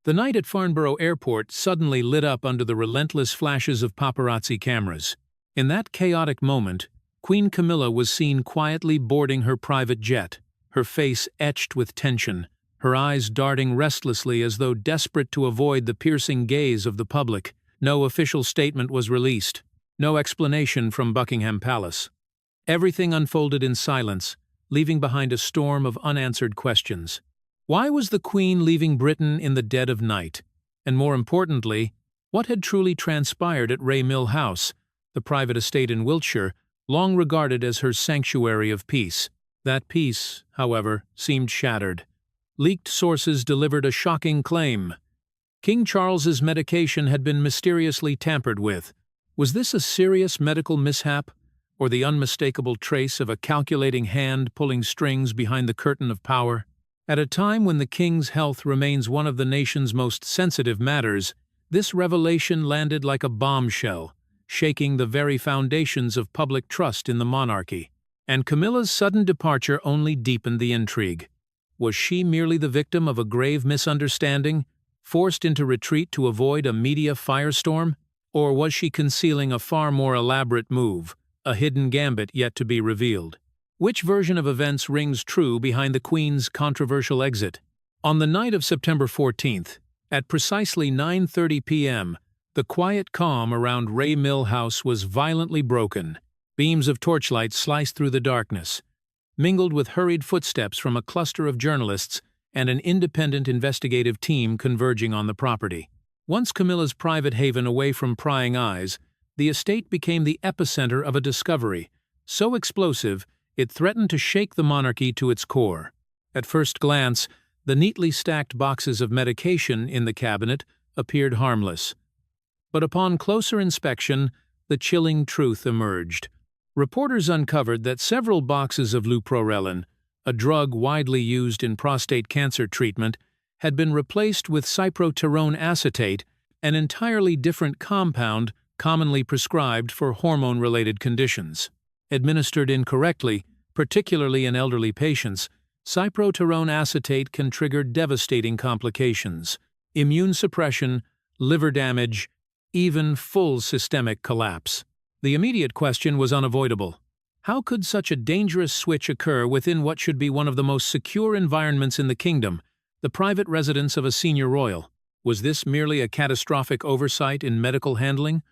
The night at Farnborough Airport suddenly lit up under the relentless flashes of paparazzi cameras. In that chaotic moment, Queen Camilla was seen quietly boarding her private jet, her face etched with tension, her eyes darting restlessly as though desperate to avoid the piercing gaze of the public. No official statement was released, no explanation from Buckingham Palace. Everything unfolded in silence, leaving behind a storm of unanswered questions. Why was the Queen leaving Britain in the dead of night? And more importantly, what had truly transpired at Ray Mill House, the private estate in Wiltshire, long regarded as her sanctuary of peace? That peace, however, seemed shattered. Leaked sources delivered a shocking claim. King Charles's medication had been mysteriously tampered with. Was this a serious medical mishap, or the unmistakable trace of a calculating hand pulling strings behind the curtain of power? At a time when the king's health remains one of the nation's most sensitive matters, this revelation landed like a bombshell, shaking the very foundations of public trust in the monarchy. And Camilla's sudden departure only deepened the intrigue. Was she merely the victim of a grave misunderstanding, forced into retreat to avoid a media firestorm? Or was she concealing a far more elaborate move, a hidden gambit yet to be revealed? Which version of events rings true behind the Queen's controversial exit? On the night of September 14th, at precisely 9:30 p.m., the quiet calm around Ray Mill House was violently broken. Beams of torchlight sliced through the darkness, mingled with hurried footsteps from a cluster of journalists and an independent investigative team converging on the property. Once Camilla's private haven away from prying eyes, the estate became the epicenter of a discovery, so explosive it threatened to shake the monarchy to its core. At first glance, the neatly stacked boxes of medication in the cabinet appeared harmless. But upon closer inspection, the chilling truth emerged. Reporters uncovered that several boxes of leuprorelin, a drug widely used in prostate cancer treatment, had been replaced with cyproterone acetate, an entirely different compound commonly prescribed for hormone-related conditions. Administered incorrectly, particularly in elderly patients, cyproterone acetate can trigger devastating complications: immune suppression, liver damage, even full systemic collapse. The immediate question was unavoidable. How could such a dangerous switch occur within what should be one of the most secure environments in the kingdom, the private residence of a senior royal? Was this merely a catastrophic oversight in medical handling,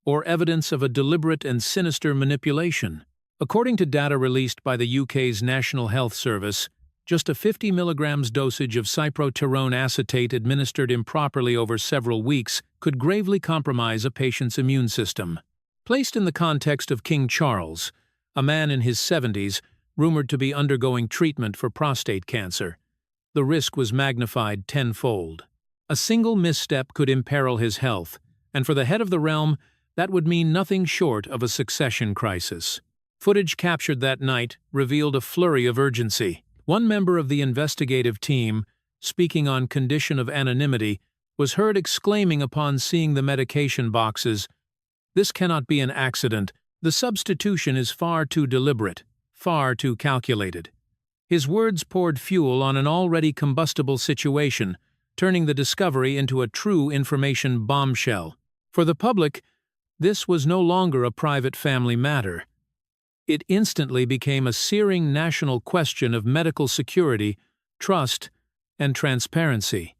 or evidence of a deliberate and sinister manipulation? According to data released by the UK's National Health Service, just a 50 milligrams dosage of cyproterone acetate administered improperly over several weeks could gravely compromise a patient's immune system. Placed in the context of King Charles, a man in his 70s, rumored to be undergoing treatment for prostate cancer, the risk was magnified tenfold. A single misstep could imperil his health, and for the head of the realm, that would mean nothing short of a succession crisis. Footage captured that night revealed a flurry of urgency. One member of the investigative team, speaking on condition of anonymity, was heard exclaiming upon seeing the medication boxes, "This cannot be an accident. The substitution is far too deliberate, far too calculated." His words poured fuel on an already combustible situation, turning the discovery into a true information bombshell. For the public, this was no longer a private family matter. It instantly became a searing national question of medical security, trust, and transparency.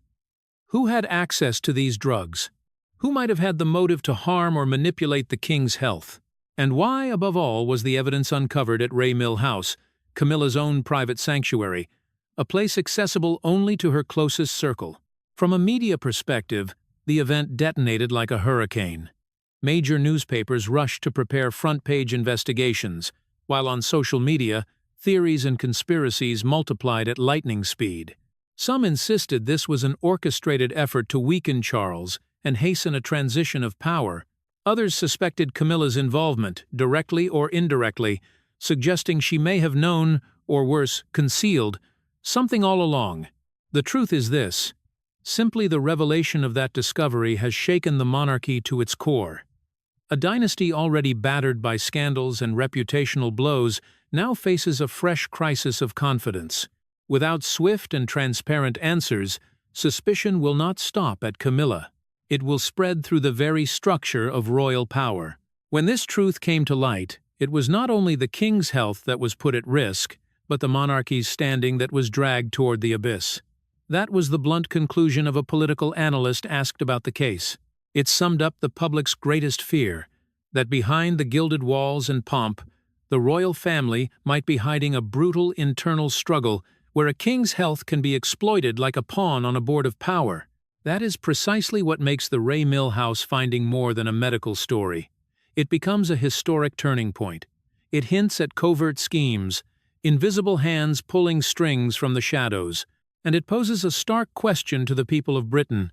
Who had access to these drugs? Who might have had the motive to harm or manipulate the king's health? And why, above all, was the evidence uncovered at Ray Mill House, Camilla's own private sanctuary, a place accessible only to her closest circle? From a media perspective, the event detonated like a hurricane. Major newspapers rushed to prepare front-page investigations, while on social media, theories and conspiracies multiplied at lightning speed. Some insisted this was an orchestrated effort to weaken Charles and hasten a transition of power. Others suspected Camilla's involvement, directly or indirectly, suggesting she may have known, or worse, concealed, something all along. The truth is this: simply the revelation of that discovery has shaken the monarchy to its core. A dynasty already battered by scandals and reputational blows now faces a fresh crisis of confidence. Without swift and transparent answers, Suspicion will not stop at Camilla. It will spread through the very structure of royal power. When this truth came to light, it was not only the king's health that was put at risk, but the monarchy's standing that was dragged toward the abyss. That was the blunt conclusion of a political analyst asked about the case. It summed up the public's greatest fear, that behind the gilded walls and pomp, the royal family might be hiding a brutal internal struggle where a king's health can be exploited like a pawn on a board of power. That is precisely what makes the Ray Milhouse finding more than a medical story. It becomes a historic turning point. It hints at covert schemes, invisible hands pulling strings from the shadows, and it poses a stark question to the people of Britain.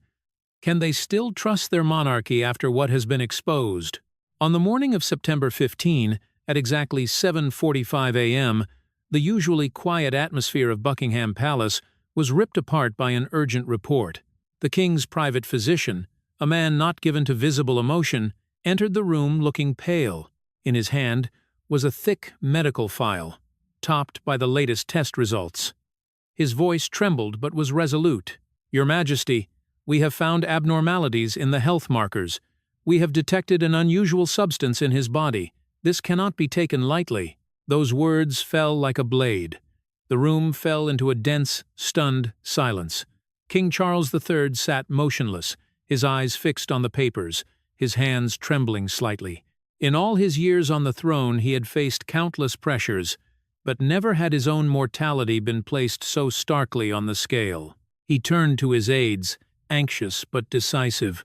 Can they still trust their monarchy after what has been exposed? On the morning of September 15, at exactly 7:45 a.m., the usually quiet atmosphere of Buckingham Palace was ripped apart by an urgent report. The king's private physician, a man not given to visible emotion, entered the room looking pale. In his hand was a thick medical file, topped by the latest test results. His voice trembled but was resolute. "Your Majesty, we have found abnormalities in the health markers. We have detected an unusual substance in his body. This cannot be taken lightly." Those words fell like a blade. The room fell into a dense, stunned silence. King Charles III sat motionless, his eyes fixed on the papers, his hands trembling slightly. In all his years on the throne he had faced countless pressures, but never had his own mortality been placed so starkly on the scale. He turned to his aides, anxious but decisive.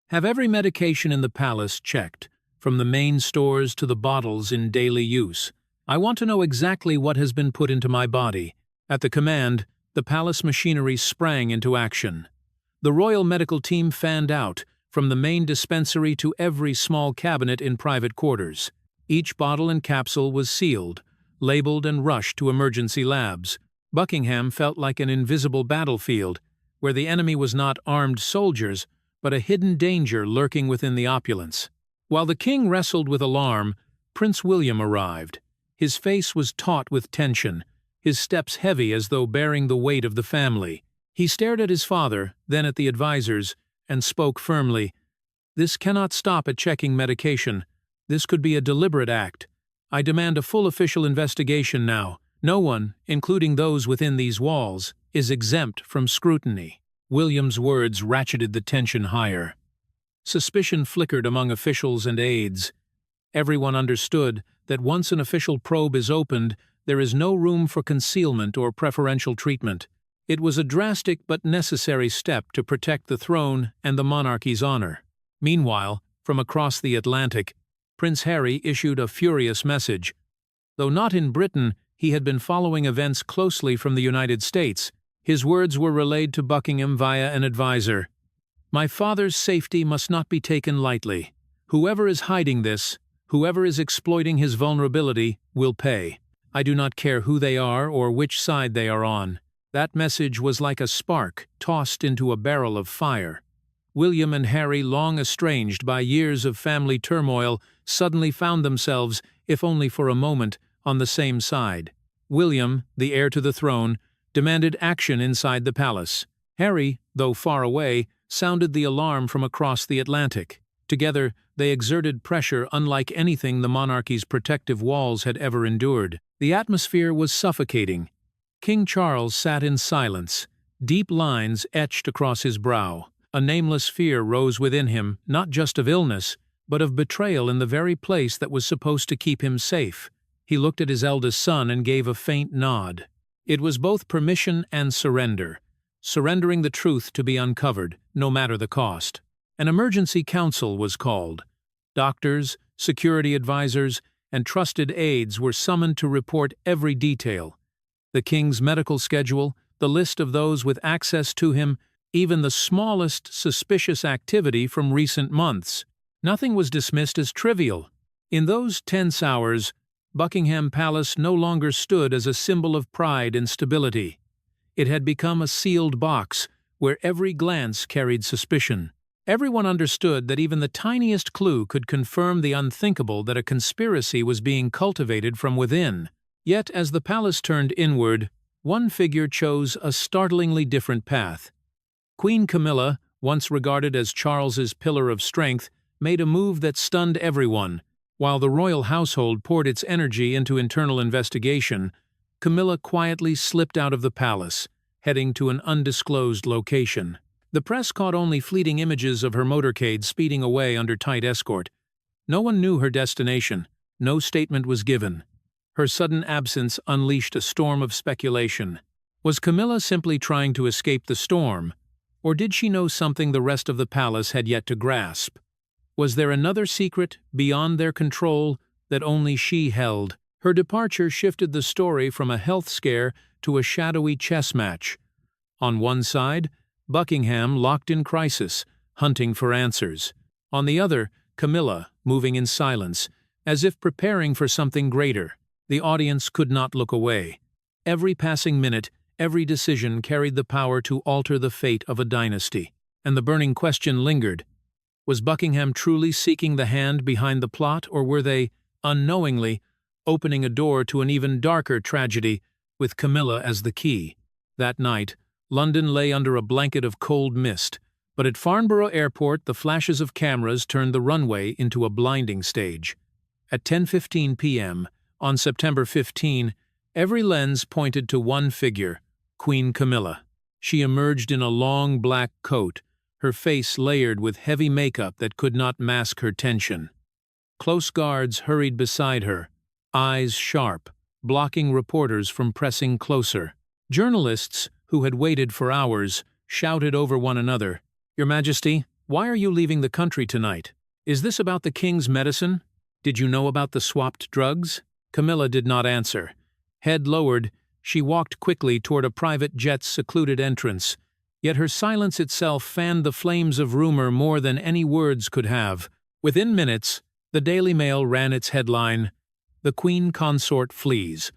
"Have every medication in the palace checked, from the main stores to the bottles in daily use. I want to know exactly what has been put into my body." At the command, the palace machinery sprang into action. The royal medical team fanned out, from the main dispensary to every small cabinet in private quarters. Each bottle and capsule was sealed, labeled and rushed to emergency labs. Buckingham felt like an invisible battlefield, where the enemy was not armed soldiers, but a hidden danger lurking within the opulence. While the king wrestled with alarm, Prince William arrived. His face was taut with tension, his steps heavy as though bearing the weight of the family. He stared at his father, then at the advisers, and spoke firmly. "This cannot stop at checking medication. This could be a deliberate act. I demand a full official investigation now. No one, including those within these walls, is exempt from scrutiny." William's words ratcheted the tension higher. Suspicion flickered among officials and aides. Everyone understood that once an official probe is opened, there is no room for concealment or preferential treatment. It was a drastic but necessary step to protect the throne and the monarchy's honor. Meanwhile, from across the Atlantic, Prince Harry issued a furious message. Though not in Britain, he had been following events closely from the United States. His words were relayed to Buckingham via an advisor. "My father's safety must not be taken lightly. Whoever is hiding this, whoever is exploiting his vulnerability, will pay. I do not care who they are or which side they are on." That message was like a spark tossed into a barrel of fire. William and Harry, long estranged by years of family turmoil, suddenly found themselves, if only for a moment, on the same side. William, the heir to the throne, demanded action inside the palace. Harry, though far away, sounded the alarm from across the Atlantic. Together, they exerted pressure unlike anything the monarchy's protective walls had ever endured. The atmosphere was suffocating. King Charles sat in silence, deep lines etched across his brow. A nameless fear rose within him, not just of illness, but of betrayal in the very place that was supposed to keep him safe. He looked at his eldest son and gave a faint nod. It was both permission and surrender, surrendering the truth to be uncovered, no matter the cost. An emergency council was called. Doctors, security advisors, and trusted aides were summoned to report every detail. The king's medical schedule, the list of those with access to him, even the smallest suspicious activity from recent months. Nothing was dismissed as trivial. In those tense hours, Buckingham Palace no longer stood as a symbol of pride and stability. It had become a sealed box, where every glance carried suspicion. Everyone understood that even the tiniest clue could confirm the unthinkable, that a conspiracy was being cultivated from within. Yet, as the palace turned inward, one figure chose a startlingly different path. Queen Camilla, once regarded as Charles's pillar of strength, made a move that stunned everyone. While the royal household poured its energy into internal investigation, Camilla quietly slipped out of the palace, heading to an undisclosed location. The press caught only fleeting images of her motorcade speeding away under tight escort. No one knew her destination. No statement was given. Her sudden absence unleashed a storm of speculation. Was Camilla simply trying to escape the storm, or did she know something the rest of the palace had yet to grasp? Was there another secret, beyond their control, that only she held? Her departure shifted the story from a health scare to a shadowy chess match. On one side, Buckingham locked in crisis, hunting for answers. On the other, Camilla, moving in silence, as if preparing for something greater. The audience could not look away. Every passing minute, every decision carried the power to alter the fate of a dynasty. And the burning question lingered. Was Buckingham truly seeking the hand behind the plot, or were they, unknowingly, opening a door to an even darker tragedy, with Camilla as the key? That night, London lay under a blanket of cold mist, but at Farnborough Airport the flashes of cameras turned the runway into a blinding stage. At 10:15 p.m., on September 15, every lens pointed to one figure, Queen Camilla. She emerged in a long black coat, her face layered with heavy makeup that could not mask her tension. Close guards hurried beside her, eyes sharp, blocking reporters from pressing closer. Journalists, who had waited for hours, shouted over one another, "Your Majesty, why are you leaving the country tonight? Is this about the king's medicine? Did you know about the swapped drugs?" Camilla did not answer. Head lowered, she walked quickly toward a private jet's secluded entrance. Yet her silence itself fanned the flames of rumor more than any words could have. Within minutes, the Daily Mail ran its headline, "The Queen Consort Flees."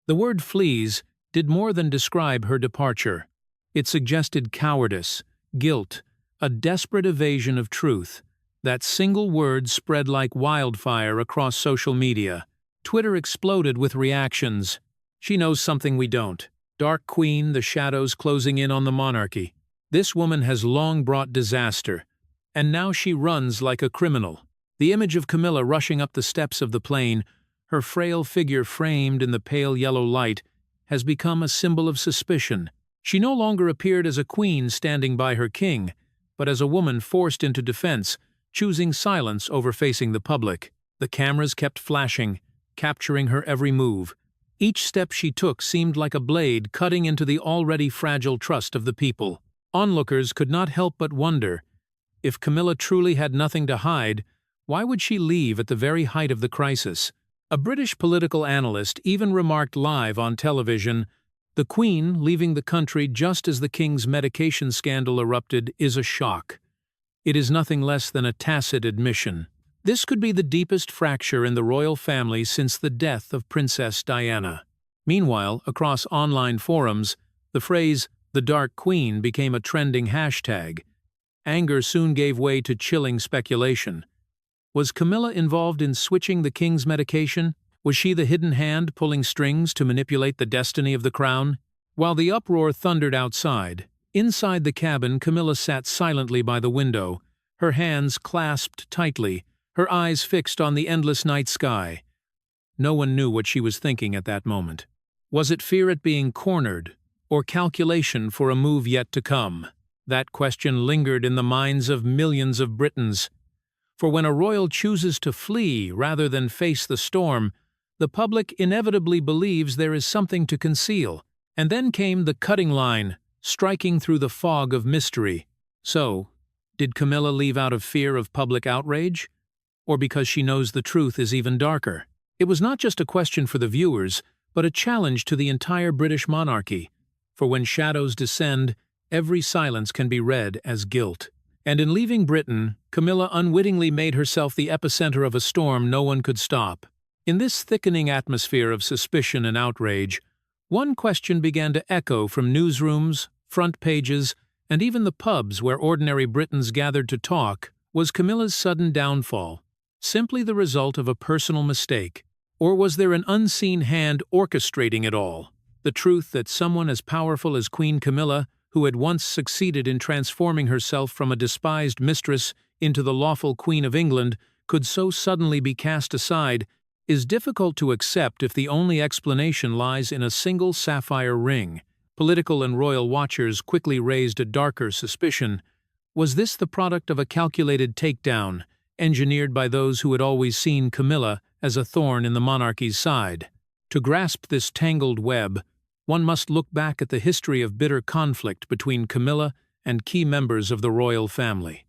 The word flees did more than describe her departure. It suggested cowardice, guilt, a desperate evasion of truth. That single word spread like wildfire across social media. Twitter exploded with reactions. "She knows something we don't. Dark Queen, the shadows closing in on the monarchy. This woman has long brought disaster, and now she runs like a criminal." The image of Camilla rushing up the steps of the plane, her frail figure framed in the pale yellow light, has become a symbol of suspicion. She no longer appeared as a queen standing by her king, but as a woman forced into defense, choosing silence over facing the public. The cameras kept flashing, capturing her every move. Each step she took seemed like a blade cutting into the already fragile trust of the people. Onlookers could not help but wonder, if Camilla truly had nothing to hide, why would she leave at the very height of the crisis? A British political analyst even remarked live on television, "The Queen leaving the country just as the King's medication scandal erupted is a shock. It is nothing less than a tacit admission." This could be the deepest fracture in the royal family since the death of Princess Diana. Meanwhile, across online forums, the phrase, "the Dark Queen," became a trending hashtag. Anger soon gave way to chilling speculation. Was Camilla involved in switching the king's medication? Was she the hidden hand pulling strings to manipulate the destiny of the crown? While the uproar thundered outside, inside the cabin Camilla sat silently by the window, her hands clasped tightly, her eyes fixed on the endless night sky. No one knew what she was thinking at that moment. Was it fear at being cornered, or calculation for a move yet to come? That question lingered in the minds of millions of Britons. For when a royal chooses to flee rather than face the storm, the public inevitably believes there is something to conceal. And then came the cutting line, striking through the fog of mystery. So, did Camilla leave out of fear of public outrage? Or because she knows the truth is even darker? It was not just a question for the viewers, but a challenge to the entire British monarchy. For when shadows descend, every silence can be read as guilt. And in leaving Britain, Camilla unwittingly made herself the epicenter of a storm no one could stop. In this thickening atmosphere of suspicion and outrage, one question began to echo from newsrooms, front pages, and even the pubs where ordinary Britons gathered to talk. Was Camilla's sudden downfall simply the result of a personal mistake, or was there an unseen hand orchestrating it all? The truth that someone as powerful as Queen Camilla, who had once succeeded in transforming herself from a despised mistress into the lawful Queen of England, could so suddenly be cast aside, is difficult to accept if the only explanation lies in a single sapphire ring. Political and royal watchers quickly raised a darker suspicion. Was this the product of a calculated takedown, engineered by those who had always seen Camilla as a thorn in the monarchy's side? To grasp this tangled web, one must look back at the history of bitter conflict between Camilla and key members of the royal family.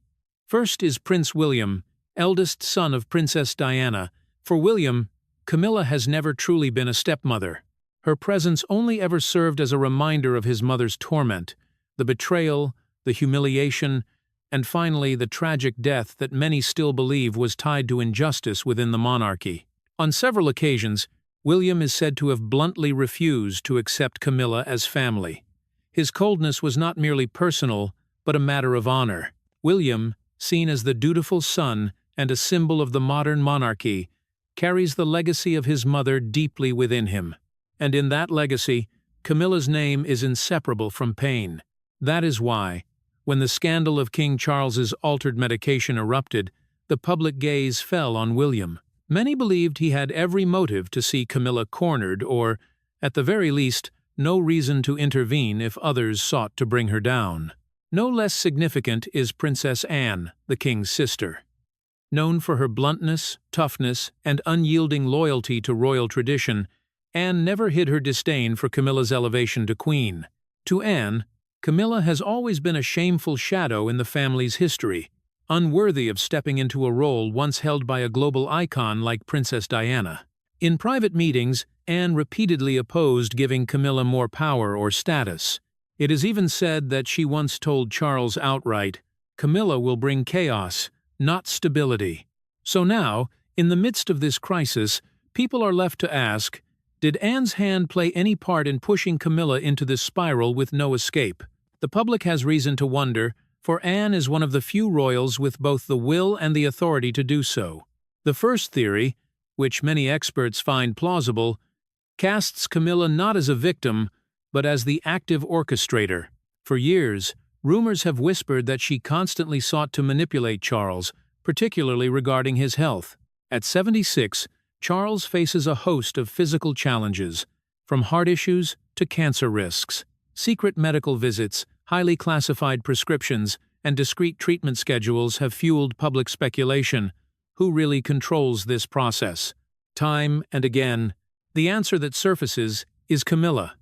First is Prince William, eldest son of Princess Diana. For William, Camilla has never truly been a stepmother. Her presence only ever served as a reminder of his mother's torment, the betrayal, the humiliation, and finally the tragic death that many still believe was tied to injustice within the monarchy. On several occasions, William is said to have bluntly refused to accept Camilla as family. His coldness was not merely personal, but a matter of honor. William, seen as the dutiful son and a symbol of the modern monarchy, carries the legacy of his mother deeply within him. And in that legacy, Camilla's name is inseparable from pain. That is why, when the scandal of King Charles's altered medication erupted, the public gaze fell on William. Many believed he had every motive to see Camilla cornered or, at the very least, no reason to intervene if others sought to bring her down. No less significant is Princess Anne, the king's sister. Known for her bluntness, toughness, and unyielding loyalty to royal tradition, Anne never hid her disdain for Camilla's elevation to queen. To Anne, Camilla has always been a shameful shadow in the family's history, unworthy of stepping into a role once held by a global icon like Princess Diana. In private meetings, Anne repeatedly opposed giving Camilla more power or status. It is even said that she once told Charles outright, "Camilla will bring chaos, not stability." So now, in the midst of this crisis, people are left to ask, did Anne's hand play any part in pushing Camilla into this spiral with no escape? The public has reason to wonder, for Anne is one of the few royals with both the will and the authority to do so. The first theory, which many experts find plausible, casts Camilla not as a victim, but as the active orchestrator. For years, rumors have whispered that she constantly sought to manipulate Charles, particularly regarding his health. At 76, Charles faces a host of physical challenges, from heart issues to cancer risks. Secret medical visits, highly classified prescriptions, and discreet treatment schedules have fueled public speculation. Who really controls this process? Time and again, the answer that surfaces is Camilla.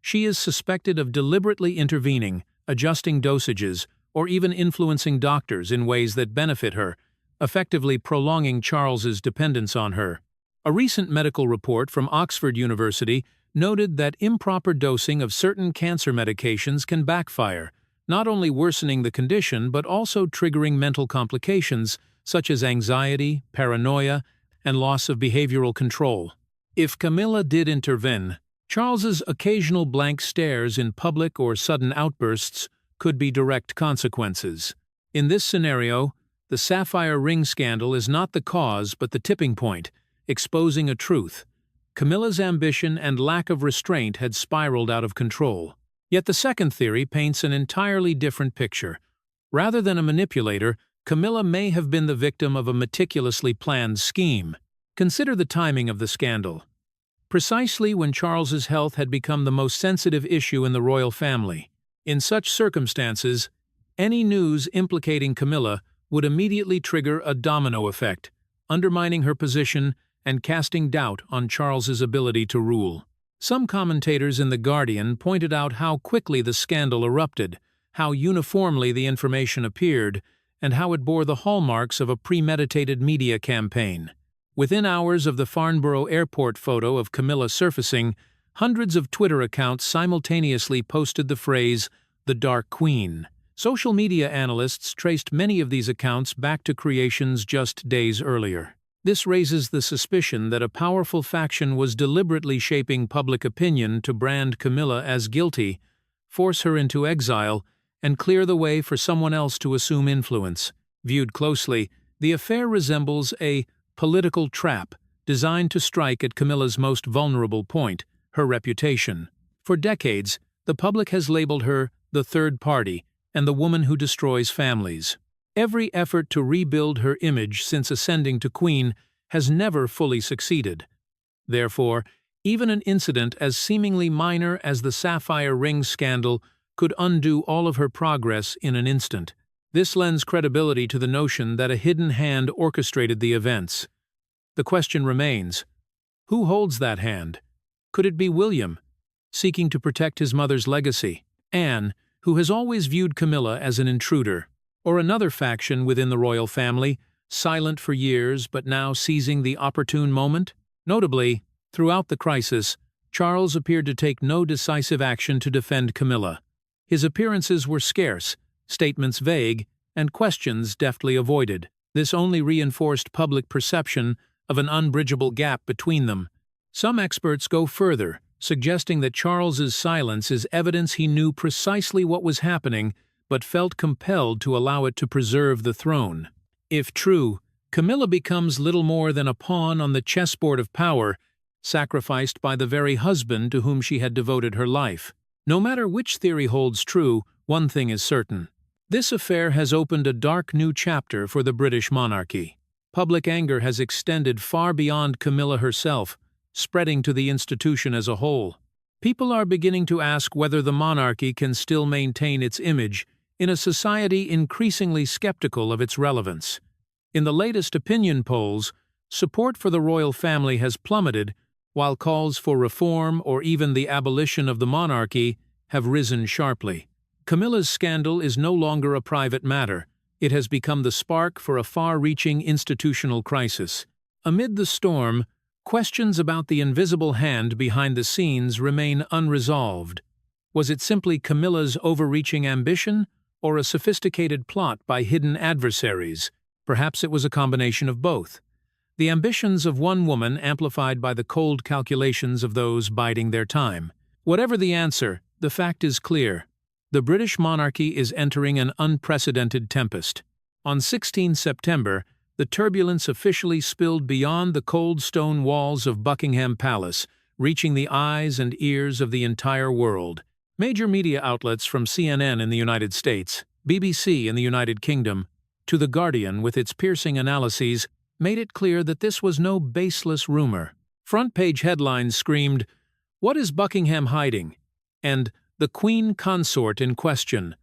She is suspected of deliberately intervening, adjusting dosages, or even influencing doctors in ways that benefit her, effectively prolonging Charles's dependence on her. A recent medical report from Oxford University noted that improper dosing of certain cancer medications can backfire, not only worsening the condition but also triggering mental complications such as anxiety, paranoia, and loss of behavioral control. If Camilla did intervene, Charles's occasional blank stares in public or sudden outbursts could be direct consequences. In this scenario, the sapphire ring scandal is not the cause but the tipping point, exposing a truth. Camilla's ambition and lack of restraint had spiraled out of control. Yet the second theory paints an entirely different picture. Rather than a manipulator, Camilla may have been the victim of a meticulously planned scheme. Consider the timing of the scandal. Precisely when Charles's health had become the most sensitive issue in the royal family. In such circumstances, any news implicating Camilla would immediately trigger a domino effect, undermining her position and casting doubt on Charles's ability to rule. Some commentators in The Guardian pointed out how quickly the scandal erupted, how uniformly the information appeared, and how it bore the hallmarks of a premeditated media campaign. Within hours of the Farnborough Airport photo of Camilla surfacing, hundreds of Twitter accounts simultaneously posted the phrase, "The Dark Queen." Social media analysts traced many of these accounts back to creations just days earlier. This raises the suspicion that a powerful faction was deliberately shaping public opinion to brand Camilla as guilty, force her into exile, and clear the way for someone else to assume influence. Viewed closely, the affair resembles a political trap designed to strike at Camilla's most vulnerable point, her reputation. For decades, the public has labeled her the third party, and the woman who destroys families. Every effort to rebuild her image since ascending to queen has never fully succeeded. Therefore, even an incident as seemingly minor as the sapphire ring scandal could undo all of her progress in an instant. This lends credibility to the notion that a hidden hand orchestrated the events. The question remains, who holds that hand? Could it be William, seeking to protect his mother's legacy? Anne, who has always viewed Camilla as an intruder? Or another faction within the royal family, silent for years but now seizing the opportune moment? Notably, throughout the crisis, Charles appeared to take no decisive action to defend Camilla. His appearances were scarce, statements vague, and questions deftly avoided. This only reinforced public perception of an unbridgeable gap between them. Some experts go further, suggesting that Charles's silence is evidence he knew precisely what was happening but felt compelled to allow it to preserve the throne. If true, Camilla becomes little more than a pawn on the chessboard of power, sacrificed by the very husband to whom she had devoted her life. No matter which theory holds true, one thing is certain. This affair has opened a dark new chapter for the British monarchy. Public anger has extended far beyond Camilla herself, spreading to the institution as a whole. People are beginning to ask whether the monarchy can still maintain its image in a society increasingly skeptical of its relevance. In the latest opinion polls, support for the royal family has plummeted, while calls for reform or even the abolition of the monarchy have risen sharply. Camilla's scandal is no longer a private matter. It has become the spark for a far-reaching institutional crisis. Amid the storm, questions about the invisible hand behind the scenes remain unresolved. Was it simply Camilla's overreaching ambition, or a sophisticated plot by hidden adversaries? Perhaps it was a combination of both. The ambitions of one woman amplified by the cold calculations of those biding their time. Whatever the answer, the fact is clear. The British monarchy is entering an unprecedented tempest. On 16 September, the turbulence officially spilled beyond the cold stone walls of Buckingham Palace, reaching the eyes and ears of the entire world. Major media outlets from CNN in the United States, BBC in the United Kingdom, to The Guardian with its piercing analyses made it clear that this was no baseless rumor. Front-page headlines screamed, "What is Buckingham hiding?" and "The Queen Consort in question."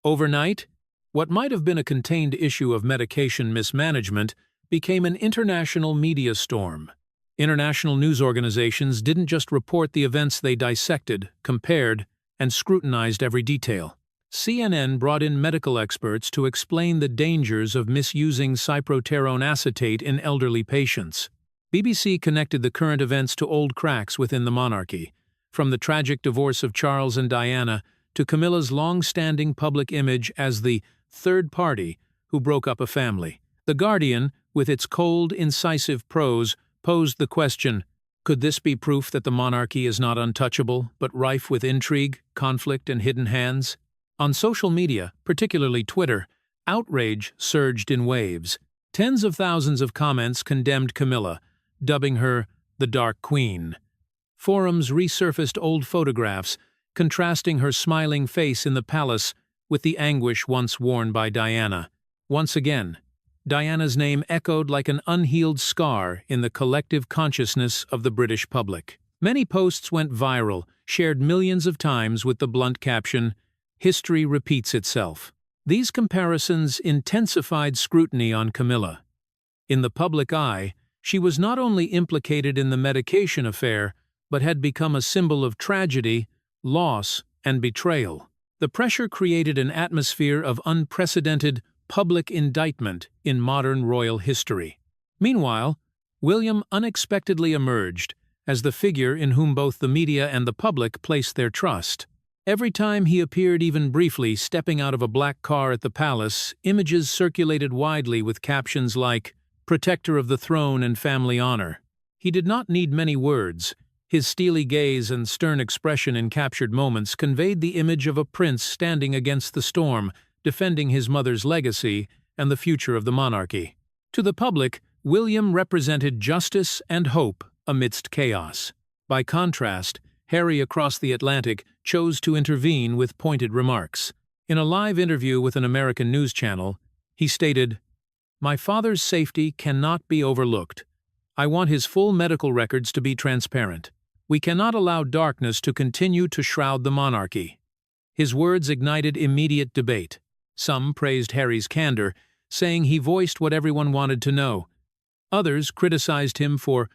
Overnight, what might have been a contained issue of medication mismanagement became an international media storm. International news organizations didn't just report the events, they dissected, compared, and scrutinized every detail. CNN brought in medical experts to explain the dangers of misusing cyproterone acetate in elderly patients. BBC connected the current events to old cracks within the monarchy, from the tragic divorce of Charles and Diana to Camilla's long-standing public image as the third party who broke up a family. The Guardian, with its cold, incisive prose, posed the question, could this be proof that the monarchy is not untouchable, but rife with intrigue, conflict, and hidden hands? On social media, particularly Twitter, outrage surged in waves. Tens of thousands of comments condemned Camilla, dubbing her the Dark Queen. Forums resurfaced old photographs, contrasting her smiling face in the palace with the anguish once worn by Diana. Once again, Diana's name echoed like an unhealed scar in the collective consciousness of the British public. Many posts went viral, shared millions of times with the blunt caption, "History repeats itself." These comparisons intensified scrutiny on Camilla. In the public eye, she was not only implicated in the medication affair, but had become a symbol of tragedy, loss, and betrayal. The pressure created an atmosphere of unprecedented public indictment in modern royal history. Meanwhile, William unexpectedly emerged as the figure in whom both the media and the public placed their trust. Every time he appeared even briefly stepping out of a black car at the palace, images circulated widely with captions like, "Protector of the throne and family honor." He did not need many words. His steely gaze and stern expression in captured moments conveyed the image of a prince standing against the storm, defending his mother's legacy and the future of the monarchy. To the public, William represented justice and hope amidst chaos. By contrast, Harry across the Atlantic chose to intervene with pointed remarks. In a live interview with an American news channel, he stated, "My father's safety cannot be overlooked. I want his full medical records to be transparent. We cannot allow darkness to continue to shroud the monarchy." His words ignited immediate debate. Some praised Harry's candor, saying he voiced what everyone wanted to know. Others criticized him for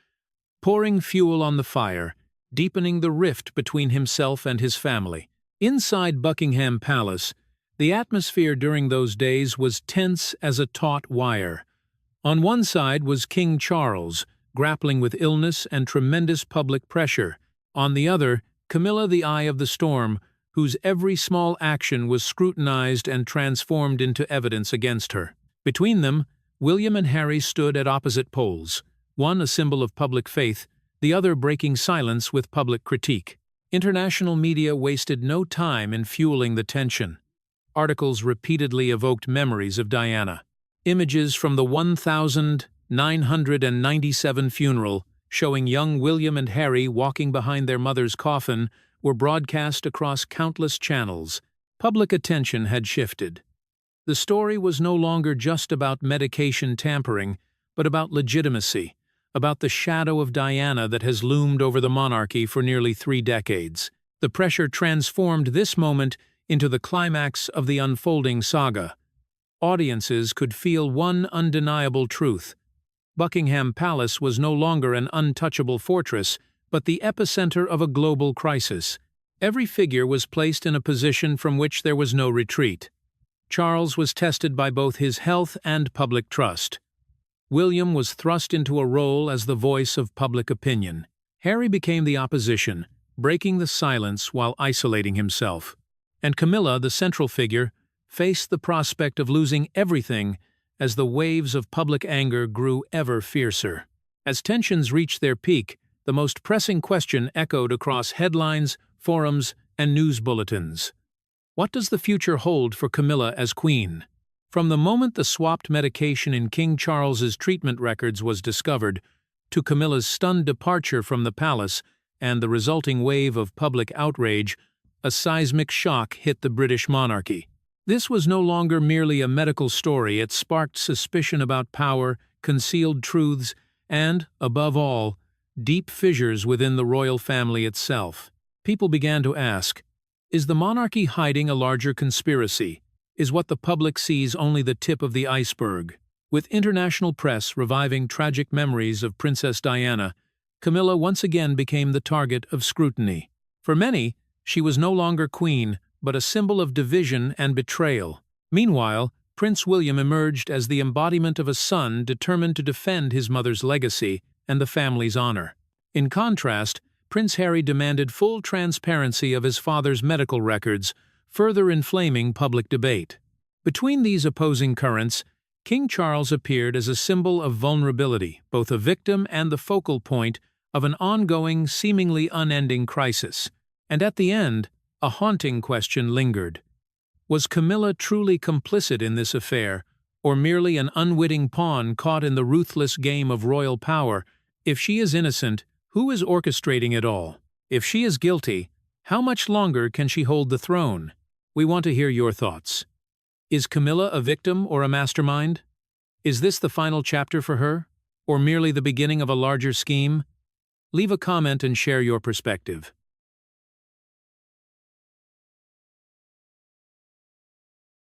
pouring fuel on the fire, deepening the rift between himself and his family. Inside Buckingham Palace, the atmosphere during those days was tense as a taut wire. On one side was King Charles, grappling with illness and tremendous public pressure. On the other, Camilla, the eye of the storm, whose every small action was scrutinized and transformed into evidence against her. Between them, William and Harry stood at opposite poles, one a symbol of public faith, the other breaking silence with public critique. International media wasted no time in fueling the tension. Articles repeatedly evoked memories of Diana. Images from the 1997 funeral, showing young William and Harry walking behind their mother's coffin, were broadcast across countless channels. Public attention had shifted. The story was no longer just about medication tampering, but about legitimacy, about the shadow of Diana that has loomed over the monarchy for nearly 3 decades. The pressure transformed this moment into the climax of the unfolding saga. Audiences could feel one undeniable truth. Buckingham Palace was no longer an untouchable fortress, but the epicenter of a global crisis. Every figure was placed in a position from which there was no retreat. Charles was tested by both his health and public trust. William was thrust into a role as the voice of public opinion. Harry became the opposition, breaking the silence while isolating himself. And Camilla, the central figure, faced the prospect of losing everything as the waves of public anger grew ever fiercer. As tensions reached their peak, the most pressing question echoed across headlines, forums, and news bulletins. What does the future hold for Camilla as queen? From the moment the swapped medication in King Charles's treatment records was discovered, to Camilla's stunned departure from the palace and the resulting wave of public outrage, a seismic shock hit the British monarchy. This was no longer merely a medical story. It sparked suspicion about power, concealed truths, and, above all, deep fissures within the royal family itself. People began to ask, is the monarchy hiding a larger conspiracy? Is what the public sees only the tip of the iceberg? With international press reviving tragic memories of Princess Diana, Camilla once again became the target of scrutiny. For many, she was no longer queen, but a symbol of division and betrayal. Meanwhile, Prince William emerged as the embodiment of a son determined to defend his mother's legacy and the family's honor. In contrast, Prince Harry demanded full transparency of his father's medical records, further inflaming public debate. Between these opposing currents, King Charles appeared as a symbol of vulnerability, both a victim and the focal point of an ongoing, seemingly unending crisis. And at the end, a haunting question lingered. Was Camilla truly complicit in this affair, or merely an unwitting pawn caught in the ruthless game of royal power? If she is innocent, who is orchestrating it all? If she is guilty, how much longer can she hold the throne? We want to hear your thoughts. Is Camilla a victim or a mastermind? Is this the final chapter for her, or merely the beginning of a larger scheme? Leave a comment and share your perspective.